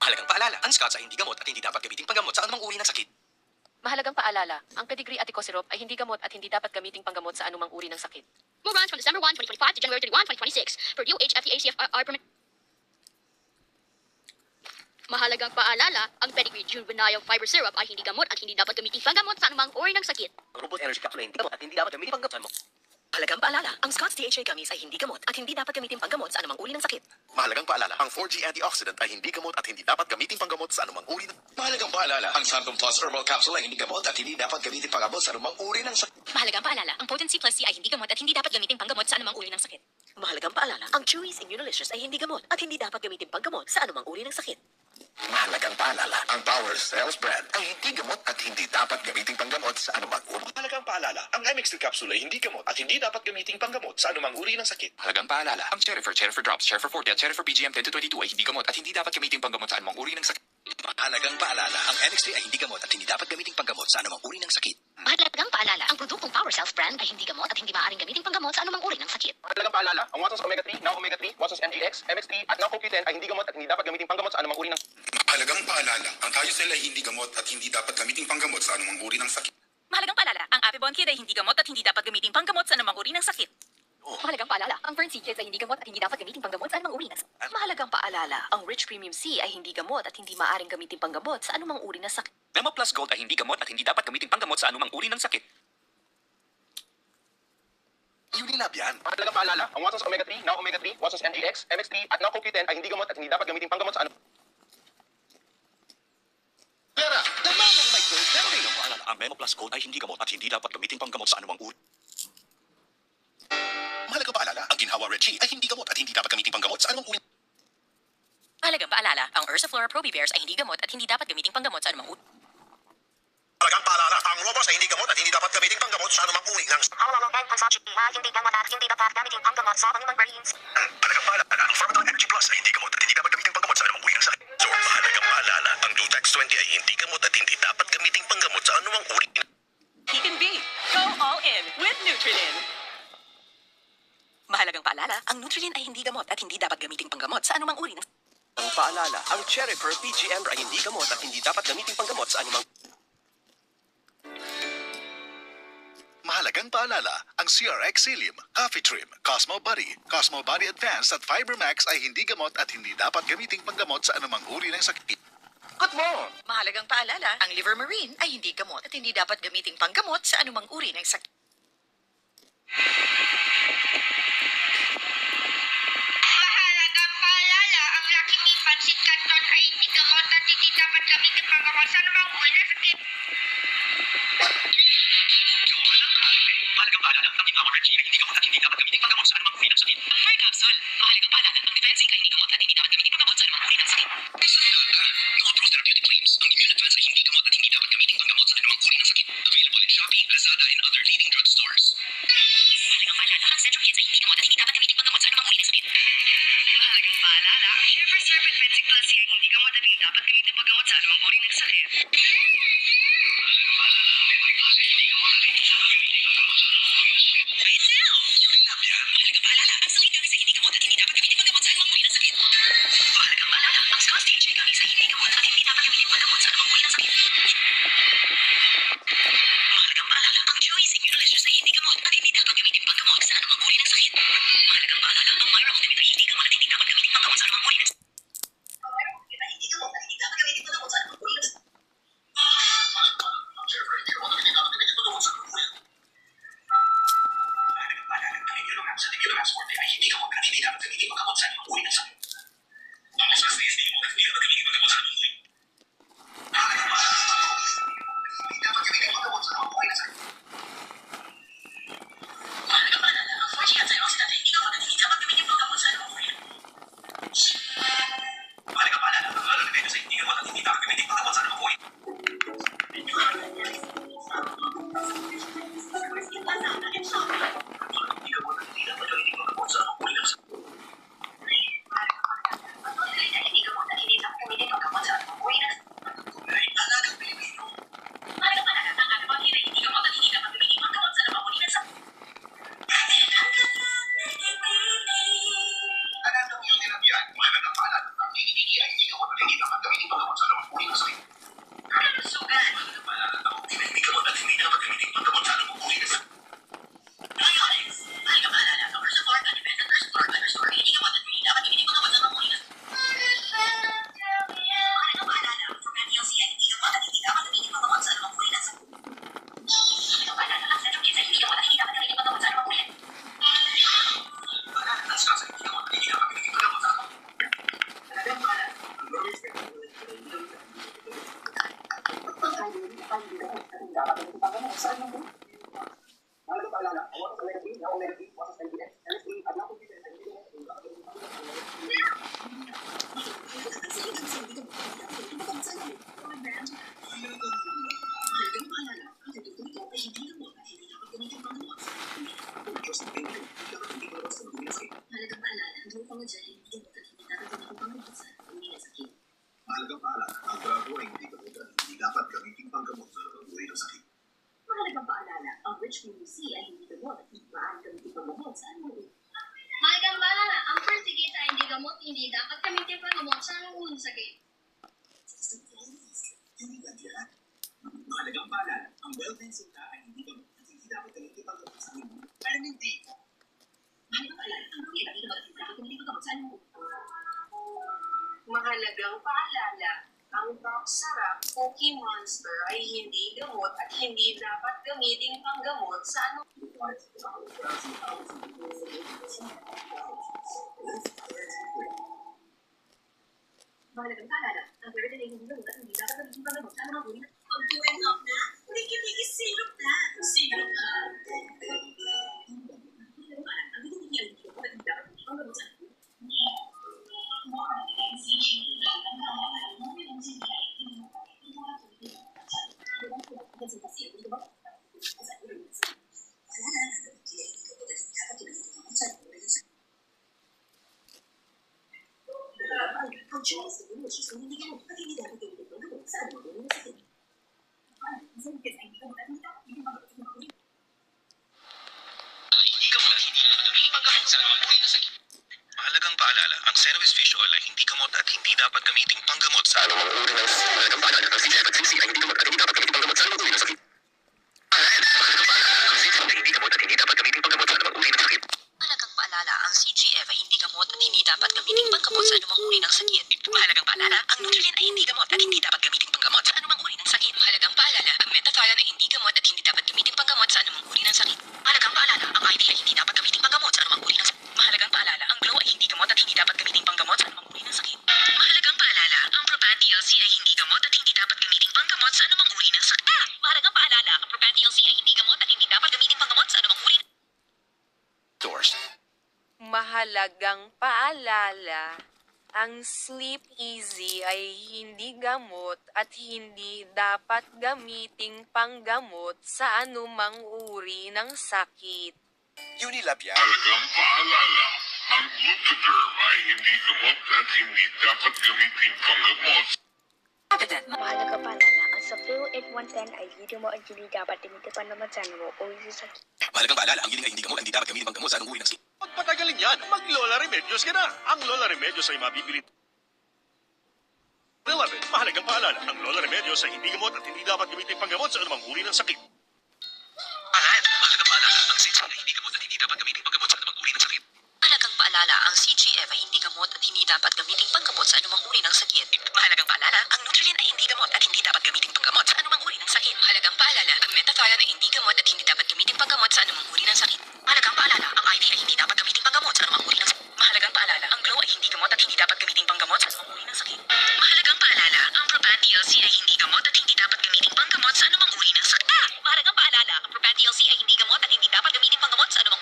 Mahalagang paalala, ang Scots ay hindi gamot at hindi dapat gamiting panggamot sa anumang uri ng sakit. Mahalagang paalala, ang pedigree at syrup ay hindi gamot at hindi dapat gamiting panggamot sa anumang uri ng sakit. More runs from December 1, 2025 to January 31, 2026. Purdue HFTA CFR permit. Mahalagang paalala, ang pedigree juvenile fiber syrup ay hindi gamot at hindi dapat gamiting panggamot sa anumang uri ng sakit. Ang robot energy capsule ay hindi gamot at hindi dapat gamiting panggamot mo. Mahalagang paalala, ang Scott's DHA gummies ay hindi gamot at hindi dapat gamiting panggamot sa anumang uri ng sakit. Mahalagang paalala, ang 4G antioxidant ay hindi gamot at hindi dapat gamiting panggamot sa anumang uri ng... Mahalagang paalala, ang Santum Plus Herbal Capsule ay hindi gamot at hindi dapat gamiting panggamot sa anumang uri ng sakit. Mahalagang paalala, ang Potency Plus C ay hindi gamot at hindi dapat gamiting panggamot sa anumang uri ng sakit. Mahalagang paalala, ang Chewy's Immunolicious ay hindi gamot at hindi dapat gamiting panggamot sa anumang uri ng sakit. Mahalagang paalala, ang Power Cells brand ay hindi gamot at hindi dapat gamiting panggamot sa anumang uri. Mahalagang paalala, ang Imexil Capsule ay hindi gamot at hindi dapat gamiting panggamot sa anumang uri ng sakit. Mahalagang paalala, ang Cherryfer Drops, Cherryfer Forte at Cherryfer BGM 10-22 ay hindi gamot at hindi dapat gamiting panggamot sa anumang uri ng sakit. Mahalagang paalala, ang NX3 ay hindi gamot at hindi dapat gamiting panggamot sa anumang uri ng sakit. Mahalagang paalala, ang produktong Power Cells brand ay hindi gamot at hindi maaaring gamiting panggamot sa anumang uri ng sakit. Mahalagang paalala, ang Watsons Omega 3, Now Omega 3, Watsons MGX, MX3 at Now CoQ10 ay hindi gamot at hindi dapat gamiting panggamot sa anumang uri ng... Mahalagang paalala, ang Thiocel ay hindi gamot at hindi dapat gamiting panggamot sa anumang uri ng sakit. Mahalagang paalala, ang Apibon Kid ay hindi gamot at hindi dapat gamiting panggamot sa anumang uri ng sakit. Mahalagang paalala, ang Fern C Kids ay hindi gamot at hindi dapat gamiting panggamot sa anumang uri ng sakit. Mahalagang paalala, ang Rich Premium C ay hindi gamot at hindi maaaring gamiting panggamot sa anumang uri ng sakit. Memo Plus Gold ay hindi gamot at hindi dapat gamiting panggamot sa anumang uri ng sakit. Unilab yan. Mahalagang paalala, ang Watsons Omega 3, Now Omega 3, Watsons MGX, MX3 at Now CoQ10 ay hindi gamot at hindi dapat gamiting panggamot sa anumang... Pera! Tama ng may gold memory. Mahalagang paalala, ang Memo Plus Gold ay hindi gamot at hindi dapat gamiting panggamot sa anumang uri. Mahalagang paalala, ang Ginhawa Red Tea ay hindi gamot at hindi dapat gamiting panggamot sa anumang uri. Mahalagang paalala, ang Ursiflora Probi Bears ay hindi gamot at hindi dapat gamiting panggamot sa anumang uri. Mahalagang paalala, ang Robos ay hindi gamot at hindi dapat gamiting panggamot sa anumang uri ng... Ang Consachi ay hindi gamot at hindi dapat gamiting panggamot sa anumang brains. Mahalagang paalala, ang Pharmadol Energy Plus ay hindi gamot at hindi dapat gamiting panggamot sa anumang uri ng sakit. So, mahalagang paalala, ang Lutax 20 ay hindi gamot at hindi dapat gamiting panggamot sa anumang uri ng... He can be. Go all in with Nutrilin. Mahalagang paalala, ang Nutrilin ay hindi gamot at hindi dapat gamiting panggamot sa anumang uri ng Ang paalala, ang Cherryfer BGM ay hindi gamot at hindi dapat gamiting panggamot sa anumang... Mahalagang paalala, ang CRX Cilium, Coffee Trim, Cosmo Body Advanced at Fiber Max ay hindi gamot at hindi dapat gamiting panggamot sa anumang uri ng sakit. Cut mo! Mahalagang paalala, ang Liver Marine ay hindi gamot at hindi dapat gamiting panggamot sa anumang uri ng sakit. Mahalagang paalala, ang Lucky Me Pancit Canton ay hindi gamot at hindi dapat gamitin panggamot sa anumang uri ng sakit. Mahalagang paalala, ang Ginhawa Red Tea ay hindi gamot at hindi dapat gamiting panggamot sa anumang uri ng sakit. Fire Capsule, mahalagang paalala, ang Defense Inc. ay hindi gamot at hindi dapat gamiting panggamot sa anumang uri ng sakit. No-Approved Therapeutic Claims, ang Immune Advance ay hindi gamot at hindi dapat gamiting panggamot sa anumang uri ng sakit. Available in Shopee, Lazada, and other leading drugstores. Mahalagang paalala, ang Central Kids ay hindi gamot at hindi dapat gamiting panggamot sa anumang uri ng sakit. Mahalagang paalala, ang Shepherd Serpent Pencil Plus ay hindi gamot at hindi dapat gamitin paggamot sa anumang uri ng sakit. Right now! Unilab yan. Mahalagang paalala, ang Saline Gummies ay hindi gamot at hindi dapat gamiting panggamot sa anumang uri ng sakit. Mahalagang paalala, ang Scott's DHA Gummies ay hindi gamot at hindi dapat gamiting panggamot sa anumang uri ng sakit. Mahalagang paalala, ang Chewy's Immunolicious ay hindi gamot at hindi dapat gamiting panggamot sa anumang uri ng sakit. Mahalagang paalala, ang Myra Ultimate ay hindi gamot at hindi dapat gamiting panggamot sa anumang uri ng sakit. hindi gamot at hindi dapat gamitin panggamot sa anumang uri ng sakit. Kalusugan. Paalala ang opsyon ay hindi gamot at hindi dapat gamitin panggamot sa anumang uri ng sakit. Mayores. Mahalagang paalala, ang Versafort, Advent at Versafort ay Versafort ay hindi gamot at hindi dapat gamitin panggamot sa anumang uri ng sakit. Mahalagang paalala, ang Propan TLC ay hindi gamot at hindi dapat gamitin panggamot sa anumang uri ng sakit. Mahalagang paalala, ang Centrum Kids ay hindi gamot at hindi dapat gamitin panggamot sa anumang uri. Paalala ang SCAS ay hindi gamot at hindi dapat gamitin panggamot sa anumang uri. Mahalagang paalala, ang Lorries ay hindi gamot at hindi dapat Mahalagang paalala, ang water therapy na omega-3, wasas NDS, LSD, at napag-vitamin ay hindi gamot at hindi dapat gamitin panggamot sa anumang uri. Mahalagang paalala, ang drago ay hindi gamot at hindi dapat gamitin panggamot sa anumang uri ng sakit. Mahalagang paalala, ang rich PUC ay hindi gamot at hindi maaaring gamitin panggamot sa anumang uri. Mahalagang paalala, ang persigit ay hindi gamot, hindi dapat gamitin panggamot sa anumang sakit. Hindi ba diyan? Mahalagang paalala, ang well-benzinta ay hindi gamot at hindi dapat gamitin panggamot sa anumang uri. Parang hindi. Mahalagang paalala, ang bromide ay hindi gamot at hindi dapat gamitin panggamot sa anumang uri. Mahalagang paalala, ang Doxarap Cookie Monster ay hindi gamot at hindi dapat gamitin panggamot sa Mahalagang paalala, ang Claritin ay hindi gamot at hindi dapat gamitin panggamot sa anumang uri. Pagturing up na, liki-liki syrup na. Syrup na. Mahalagang paalala, ang vitamin E ay hindi gamot at hindi dapat gamitin panggamot sa anumang uri. Ang Chinese technologies ay hindi gamot at hindi dapat gamitin panggamot sa anumang uri ng sakit. Hindi gamot at hindi dapat gamitin panggamot sa anumang uri ng sakit. Mahalagang paalala, ang Cenovus Fish Oil ay hindi gamot at hindi dapat gamitin panggamot sa anumang uri ng sakit. Mahalagang paalala, ang CGF at CC ay hindi gamot at hindi dapat gamitin panggamot sa anumang uri ng sakit. Mahalagang paalala, ang CGF ay hindi gamot at hindi dapat gamitin panggamot sa anumang uri ng sakit. Mahalagang paalala, ang CGF ay hindi gamot at hindi dapat gamitin panggamot sa anumang uri ng sakit. Mahalagang paalala, ang Nutrilin ay hindi gamot at hindi dapat gamitin panggamot sa anumang uri ng sakit. Mahalagang paalala, ang Metathion ay hindi gamot at hindi dapat gamitin panggamot sa anumang uri ng sakit. Mahalagang paalala, ang IV ay hindi dapat gamitin panggamot sa anumang uri ng sakit. Mahalagang paalala, ang Glow ay hindi gamot at hindi dapat gamitin panggamot sa anumang uri ng sakit. Mahalagang paalala, ang Propan TLC ay hindi gamot at hindi dapat gamitin panggamot sa anumang uri ng sakit. Mahalagang paalala, ang Propan TLC ay hindi gamot at hindi dapat gamitin panggamot sa anumang uri. Doors. Mahalagang paalala, ang Sleep Easy ay hindi gamot at hindi dapat gamiting panggamot sa anumang uri ng sakit. Unilabian. Mahalagang paalala, ang Glucoderm ay hindi gamot at hindi dapat gamitin panggamot. Mahalagang paalala, ang Safil 8110 ay hindi gamot at hindi dapat gamitin panggamot sa anumang uri ng sakit. Mahalagang paalala, ang giling ay hindi gamot at hindi dapat gamitin panggamot sa anumang uri ng sakit. Pagpatagalin yan, mag-Lola Remedios ka na. Ang Lola Remedios ay mabibili. 11. Mahalagang paalala, ang Lola Remedios ay hindi gamot at hindi dapat gamitin panggamot sa anumang uri ng sakit. Mahalagang paalala, ang CGF ay hindi gamot at hindi dapat gamitin panggamot sa anumang uri ng sakit. Mahalagang paalala, ang CGF ay hindi gamot at hindi dapat gamitin panggamot sa anumang uri ng sakit. Mahalagang paalala, ang Nutrilin ay hindi gamot at hindi dapat gamitin panggamot sa anumang uri ng sakit. Mahalagang paalala, ang Metathion ay hindi gamot at hindi dapat gamitin panggamot sa anumang uri ng sakit. Mahalagang paalala, ang IV ay hindi dapat gamitin panggamot sa anumang uri ng sakit. Mahalagang paalala, ang Glow ay hindi gamot at hindi dapat gamitin panggamot sa anumang uri ng sakit. Mahalagang paalala, ang Propan TLC ay hindi gamot at hindi dapat gamitin panggamot sa anumang uri ng sakit. Mahalagang paalala, ang Propan TLC ay hindi gamot at hindi dapat gamitin panggamot sa anumang